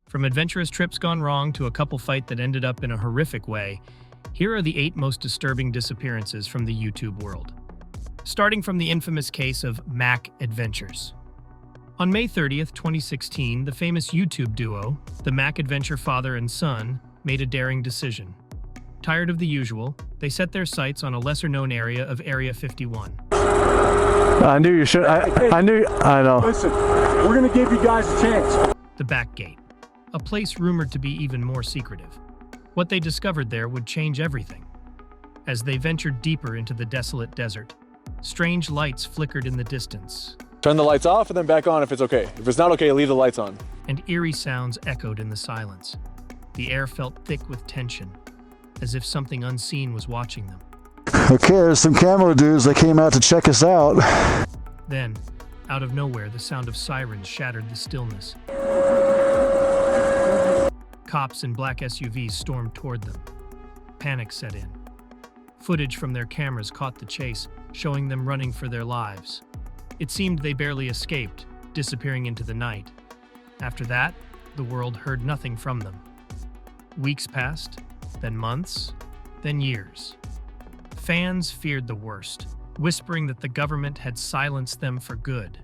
From adventurous trips gone wrong to a couple fight that ended up in a horrific way, here are the 8 most disturbing disappearances from the YouTube world. Starting from the infamous case of Mac Adventures. On May 30th, 2016, the famous YouTube duo, the Mac Adventure father and son, made a daring decision. Tired of the usual, they set their sights on a lesser-known area of Area 51. I knew you should. I know. Listen, we're gonna give you guys a chance. The Back Gate, a place rumored to be even more secretive. What they discovered there would change everything. As they ventured deeper into the desolate desert, strange lights flickered in the distance. Turn the lights off and then back on if it's okay. If it's not okay, leave the lights on. And eerie sounds echoed in the silence. The air felt thick with tension, as if something unseen was watching them. Okay, there's some camo dudes that came out to check us out. Then, out of nowhere, the sound of sirens shattered the stillness. Cops in black SUVs stormed toward them. Panic set in. Footage from their cameras caught the chase, showing them running for their lives. It seemed they barely escaped, disappearing into the night. After that, the world heard nothing from them. Weeks passed, then months, then years. Fans feared the worst, whispering that the government had silenced them for good.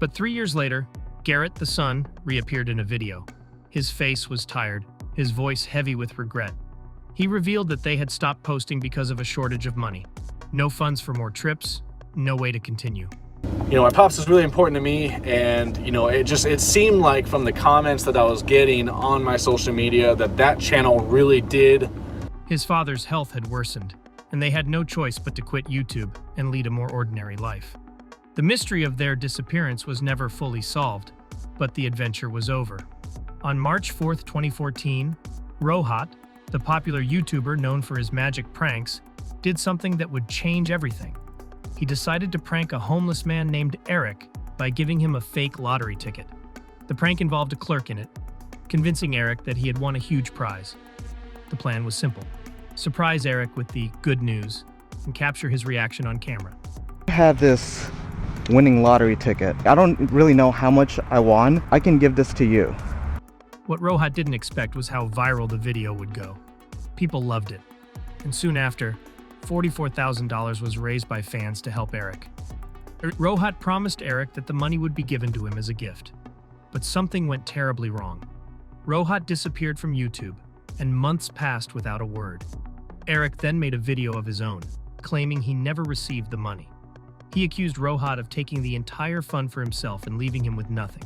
But 3 years later, Garrett, the son, reappeared in a video. His face was tired, his voice heavy with regret. He revealed that they had stopped posting because of a shortage of money. No funds for more trips, no way to continue. You know, my pops is really important to me, and you know, it seemed like from the comments that I was getting on my social media that channel really did. His father's health had worsened, and they had no choice but to quit YouTube and lead a more ordinary life. The mystery of their disappearance was never fully solved, but the adventure was over. On March 4th, 2014, Rohat, the popular YouTuber known for his magic pranks, did something that would change everything. He decided to prank a homeless man named Eric by giving him a fake lottery ticket. The prank involved a clerk in it, convincing Eric that he had won a huge prize. The plan was simple: surprise Eric with the good news and capture his reaction on camera. I have this winning lottery ticket. I don't really know how much I won. I can give this to you. What Rohat didn't expect was how viral the video would go. People loved it, and soon after, $44,000 was raised by fans to help Eric. Rohat promised Eric that the money would be given to him as a gift. But something went terribly wrong. Rohat disappeared from YouTube, and months passed without a word. Eric then made a video of his own, claiming he never received the money. He accused Rohat of taking the entire fund for himself and leaving him with nothing.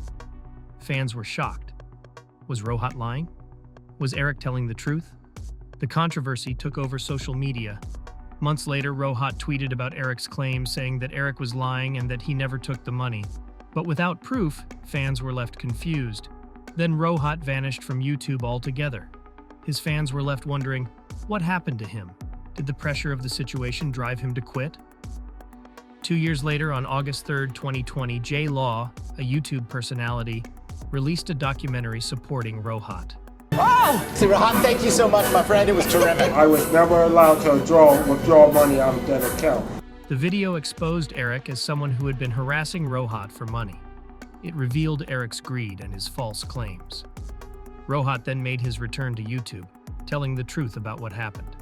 Fans were shocked. Was Rohat lying? Was Eric telling the truth? The controversy took over social media. Months later, Rohat tweeted about Eric's claims, saying that Eric was lying and that he never took the money. But without proof, fans were left confused. Then Rohat vanished from YouTube altogether. His fans were left wondering, what happened to him? Did the pressure of the situation drive him to quit? 2 years later, on August 3rd, 2020, J Law, a YouTube personality, released a documentary supporting Rohat. Oh! See, Rohan, thank you so much, my friend. It was terrific. I was never allowed to withdraw money out of that account. The video exposed Eric as someone who had been harassing Rohat for money. It revealed Eric's greed and his false claims. Rohat then made his return to YouTube, telling the truth about what happened.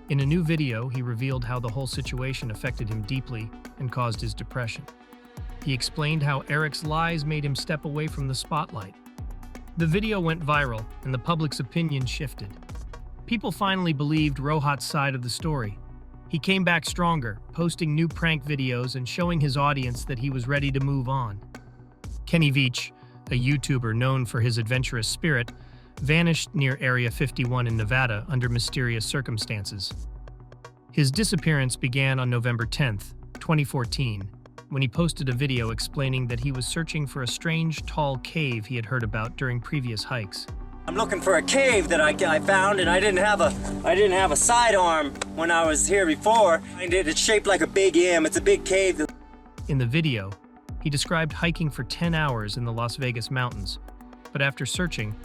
In a new video, he revealed how the whole situation affected him deeply and caused his depression. He explained how Eric's lies made him step away from the spotlight. The video went viral, and the public's opinion shifted. People finally believed Rohat's side of the story. He came back stronger, posting new prank videos and showing his audience that he was ready to move on. Kenny Veach, a YouTuber known for his adventurous spirit, vanished near Area 51 in Nevada under mysterious circumstances. His disappearance began on November 10th, 2014, when he posted a video explaining that he was searching for a strange, tall cave he had heard about during previous hikes. I'm looking for a cave that I found, and I didn't have a sidearm when I was here before. And it's shaped like a big M. It's a big cave. In the video, he described hiking for 10 hours in the Las Vegas mountains, but after searching,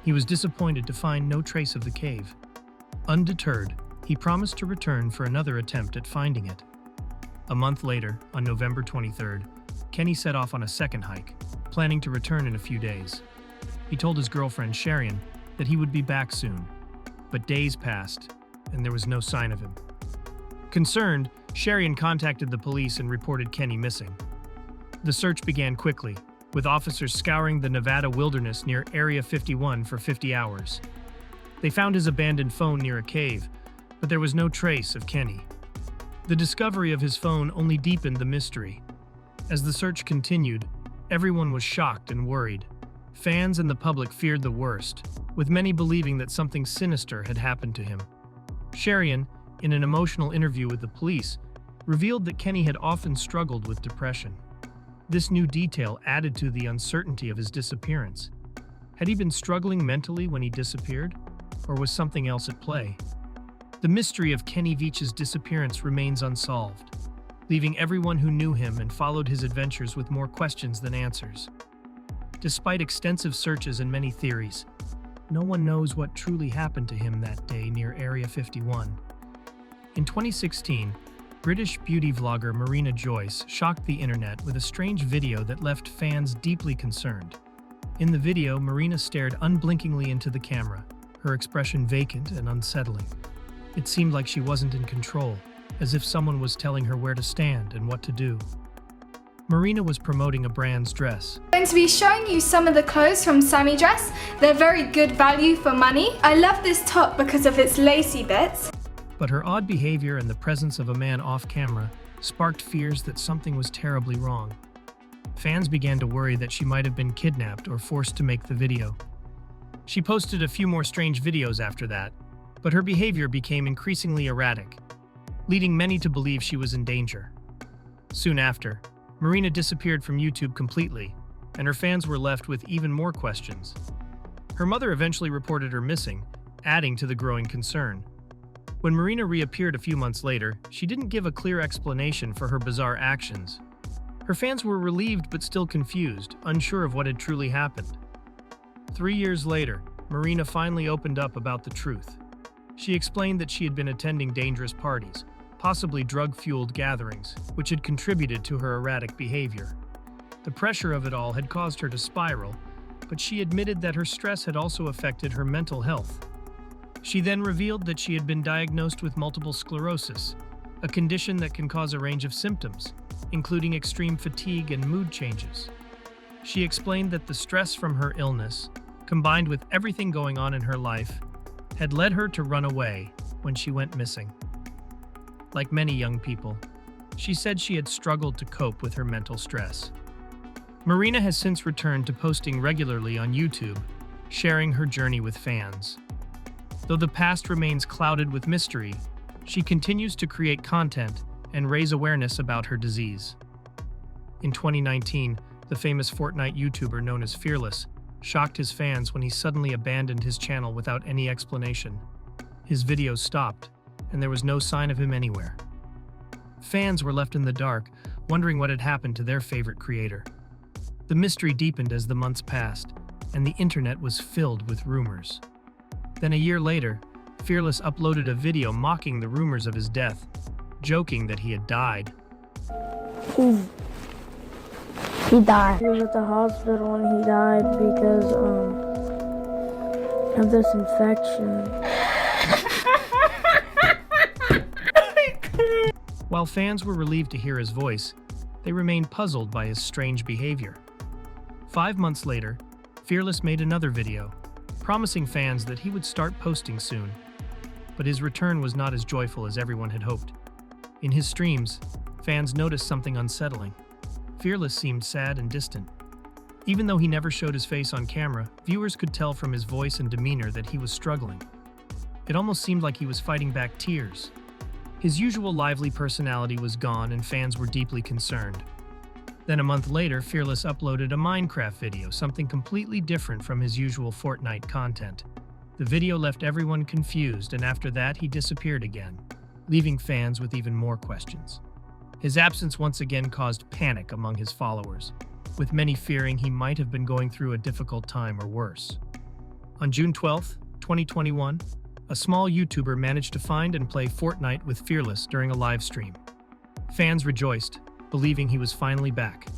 he was disappointed to find no trace of the cave. Undeterred, he promised to return for another attempt at finding it. A month later, on November 23rd, Kenny set off on a second hike, planning to return in a few days. He told his girlfriend, Sharian, that he would be back soon. But days passed, and there was no sign of him. Concerned, Sharian contacted the police and reported Kenny missing. The search began quickly, with officers scouring the Nevada wilderness near Area 51 for 50 hours. They found his abandoned phone near a cave, but there was no trace of Kenny. The discovery of his phone only deepened the mystery. As the search continued, everyone was shocked and worried. Fans and the public feared the worst, with many believing that something sinister had happened to him. Sharian, in an emotional interview with the police, revealed that Kenny had often struggled with depression. This new detail added to the uncertainty of his disappearance. Had he been struggling mentally when he disappeared, or was something else at play? The mystery of Kenny Veach's disappearance remains unsolved, leaving everyone who knew him and followed his adventures with more questions than answers. Despite extensive searches and many theories, no one knows what truly happened to him that day near Area 51. In 2016, British beauty vlogger Marina Joyce shocked the internet with a strange video that left fans deeply concerned. In the video, Marina stared unblinkingly into the camera, her expression vacant and unsettling. It seemed like she wasn't in control, as if someone was telling her where to stand and what to do. Marina was promoting a brand's dress. I'm going to be showing you some of the clothes from Sammy Dress. They're very good value for money. I love this top because of its lacy bits. But her odd behavior and the presence of a man off camera sparked fears that something was terribly wrong. Fans began to worry that she might have been kidnapped or forced to make the video. She posted a few more strange videos after that, but her behavior became increasingly erratic, leading many to believe she was in danger. Soon after, Marina disappeared from YouTube completely, and her fans were left with even more questions. Her mother eventually reported her missing, adding to the growing concern. When Marina reappeared a few months later, she didn't give a clear explanation for her bizarre actions. Her fans were relieved but still confused, unsure of what had truly happened. 3 years later, Marina finally opened up about the truth. She explained that she had been attending dangerous parties, possibly drug-fueled gatherings, which had contributed to her erratic behavior. The pressure of it all had caused her to spiral, but she admitted that her stress had also affected her mental health. She then revealed that she had been diagnosed with multiple sclerosis, a condition that can cause a range of symptoms, including extreme fatigue and mood changes. She explained that the stress from her illness, combined with everything going on in her life, had led her to run away when she went missing. Like many young people, she said she had struggled to cope with her mental stress. Marina has since returned to posting regularly on YouTube, sharing her journey with fans. Though the past remains clouded with mystery, she continues to create content and raise awareness about her disease. In 2019, the famous Fortnite YouTuber known as Fearless shocked his fans when he suddenly abandoned his channel without any explanation. His videos stopped, and there was no sign of him anywhere. Fans were left in the dark, wondering what had happened to their favorite creator. The mystery deepened as the months passed, and the internet was filled with rumors. Then a year later, Fearless uploaded a video mocking the rumors of his death, joking that he had died. He died. He was at the hospital and he died because of this infection. While fans were relieved to hear his voice, they remained puzzled by his strange behavior. 5 months later, Fearless made another video, promising fans that he would start posting soon. But his return was not as joyful as everyone had hoped. In his streams, fans noticed something unsettling. Fearless seemed sad and distant. Even though he never showed his face on camera, viewers could tell from his voice and demeanor that he was struggling. It almost seemed like he was fighting back tears. His usual lively personality was gone and fans were deeply concerned. Then a month later, Fearless uploaded a Minecraft video, something completely different from his usual Fortnite content. The video left everyone confused, and after that, he disappeared again, leaving fans with even more questions. His absence once again caused panic among his followers, with many fearing he might have been going through a difficult time or worse. On June 12, 2021, a small YouTuber managed to find and play Fortnite with Fearless during a live stream. Fans rejoiced, believing he was finally back.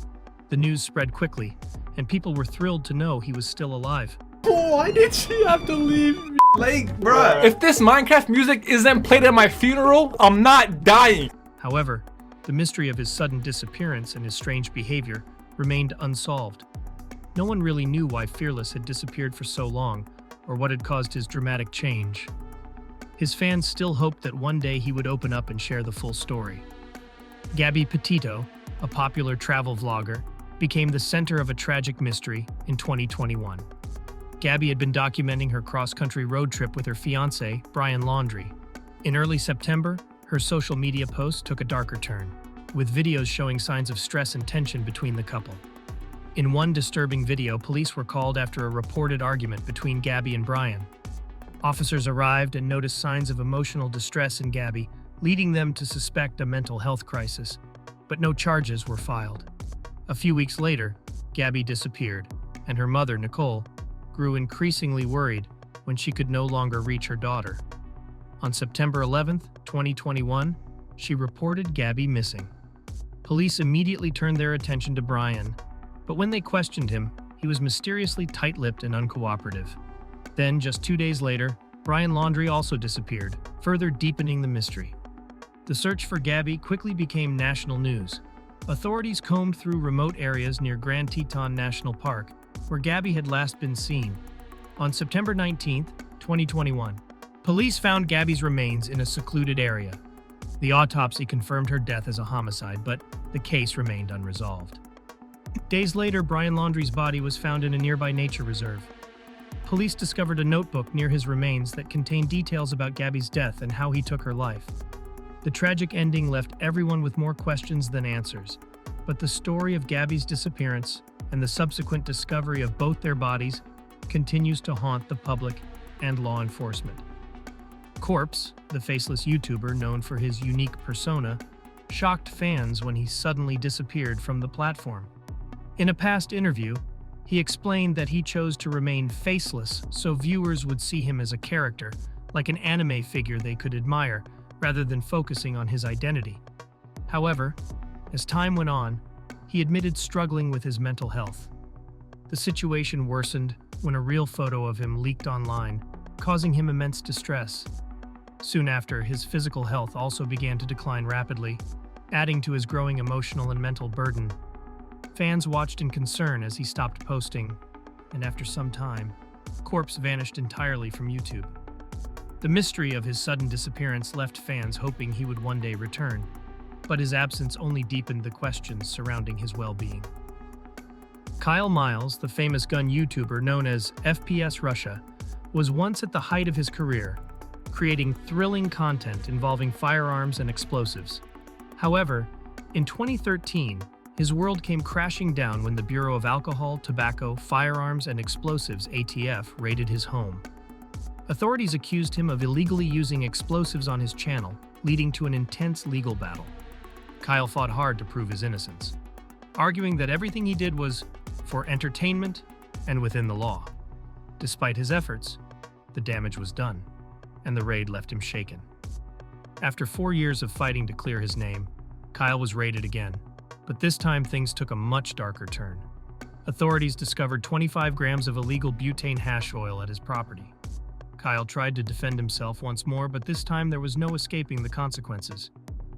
The news spread quickly, and people were thrilled to know he was still alive. Why did she have to leave? Like, bruh, if this Minecraft music isn't played at my funeral, I'm not dying. However, the mystery of his sudden disappearance and his strange behavior remained unsolved. No one really knew why Fearless had disappeared for so long, or what had caused his dramatic change. His fans still hoped that one day he would open up and share the full story. Gabby Petito, a popular travel vlogger, became the center of a tragic mystery in 2021. Gabby had been documenting her cross-country road trip with her fiancé, Brian Laundrie. In early September, her social media posts took a darker turn, with videos showing signs of stress and tension between the couple. In one disturbing video, police were called after a reported argument between Gabby and Brian. Officers arrived and noticed signs of emotional distress in Gabby, leading them to suspect a mental health crisis, but no charges were filed. A few weeks later, Gabby disappeared, and her mother, Nicole, grew increasingly worried when she could no longer reach her daughter. On September 11, 2021, she reported Gabby missing. Police immediately turned their attention to Brian, but when they questioned him, he was mysteriously tight-lipped and uncooperative. Then, just 2 days later, Brian Laundrie also disappeared, further deepening the mystery. The search for Gabby quickly became national news. Authorities combed through remote areas near Grand Teton National Park, where Gabby had last been seen. On September 19, 2021, police found Gabby's remains in a secluded area. The autopsy confirmed her death as a homicide, but the case remained unresolved. Days later, Brian Laundrie's body was found in a nearby nature reserve. Police discovered a notebook near his remains that contained details about Gabby's death and how he took her life. The tragic ending left everyone with more questions than answers, but the story of Gabby's disappearance and the subsequent discovery of both their bodies continues to haunt the public and law enforcement. Corpse, the faceless YouTuber known for his unique persona, shocked fans when he suddenly disappeared from the platform. In a past interview, he explained that he chose to remain faceless so viewers would see him as a character, like an anime figure they could admire, rather than focusing on his identity. However, as time went on, he admitted struggling with his mental health. The situation worsened when a real photo of him leaked online, causing him immense distress. Soon after, his physical health also began to decline rapidly, adding to his growing emotional and mental burden. Fans watched in concern as he stopped posting, and after some time, Corpse vanished entirely from YouTube. The mystery of his sudden disappearance left fans hoping he would one day return, but his absence only deepened the questions surrounding his well-being. Kyle Miles, the famous gun YouTuber known as FPS Russia, was once at the height of his career, creating thrilling content involving firearms and explosives. However, in 2013, his world came crashing down when the Bureau of Alcohol, Tobacco, Firearms, and Explosives (ATF) raided his home. Authorities accused him of illegally using explosives on his channel, leading to an intense legal battle. Kyle fought hard to prove his innocence, arguing that everything he did was for entertainment and within the law. Despite his efforts, the damage was done, and the raid left him shaken. After 4 years of fighting to clear his name, Kyle was raided again, but this time things took a much darker turn. Authorities discovered 25 grams of illegal butane hash oil at his property. Kyle tried to defend himself once more, but this time there was no escaping the consequences.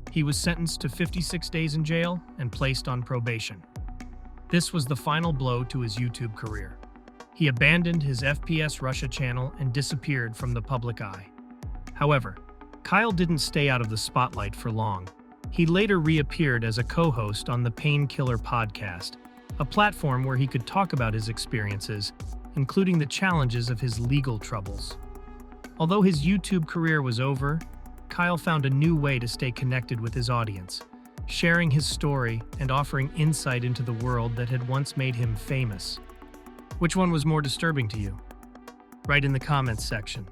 He was sentenced to 56 days in jail and placed on probation. This was the final blow to his YouTube career. He abandoned his FPS Russia channel and disappeared from the public eye. However, Kyle didn't stay out of the spotlight for long. He later reappeared as a co-host on the Painkiller podcast, a platform where he could talk about his experiences, including the challenges of his legal troubles. Although his YouTube career was over, Kyle found a new way to stay connected with his audience, sharing his story and offering insight into the world that had once made him famous. Which one was more disturbing to you? Write in the comments section.